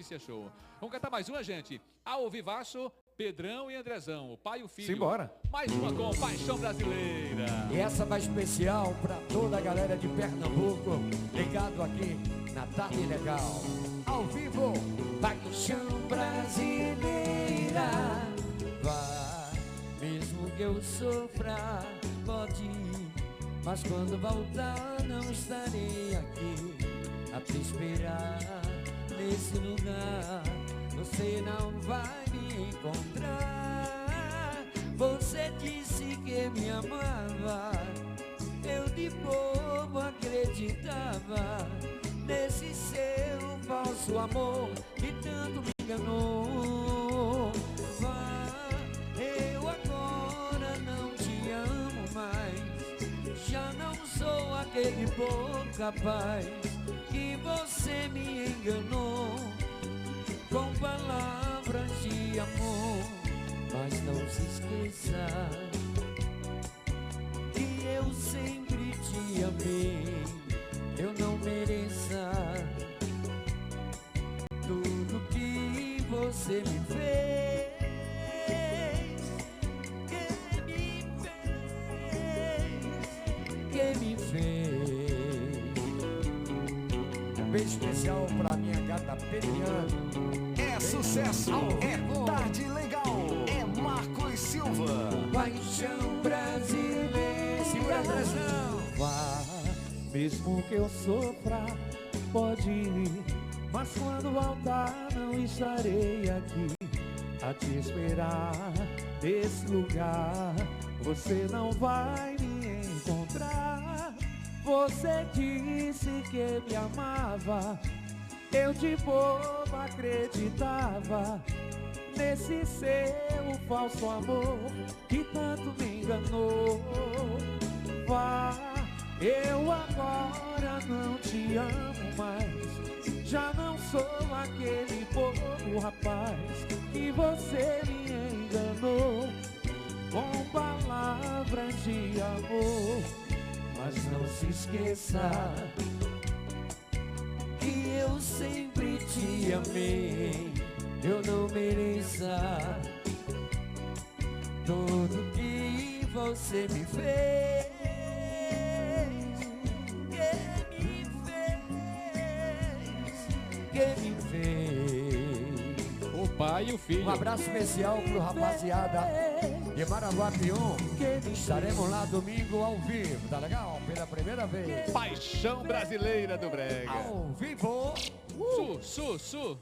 delícia, show. Vamos cantar mais uma, gente. Ao vivaço, Pedrão e Andrezão, o pai e o filho. Simbora. Mais uma com Paixão Brasileira. E essa vai especial pra toda a galera de Pernambuco, ligado aqui na Tarde Legal. Ao vivo, Paixão Brasileira. Vá, mesmo que eu sofra, pode ir, mas quando voltar não estarei aqui a te esperar nesse lugar. Você não vai me encontrar. Você disse que me amava, eu de bobo acreditava nesse seu falso amor que tanto me enganou. Vá, eu agora não te amo mais, já não sou aquele pouco capaz que você me enganou com palavras de amor. Mas não se esqueça que eu sempre te amei. Eu não mereça tudo que você me fez, que me fez. Um beijo especial pra minha gata Periano. É sucesso, é Tarde Legal, é Marcos Silva. Paixão brasileira. Segura a pressão. Vá, mesmo que eu sofra, pode ir, mas quando voltar não estarei aqui a te esperar nesse lugar. Você não vai me encontrar. Você disse que me amava, eu de bobo acreditava nesse seu falso amor que tanto me enganou. Vá, eu agora não te amo mais, já não sou aquele pouco rapaz que você me enganou com palavras de amor. Mas não se esqueça que eu sempre te amei. Eu não mereça tudo que você me fez, que me fez. O pai e o filho. Um abraço especial pro rapaziada de Maraguapium. Estaremos lá domingo ao vivo, tá legal? Pela primeira vez. Paixão Brasileira do Brega. Ao vivo. Sucesso.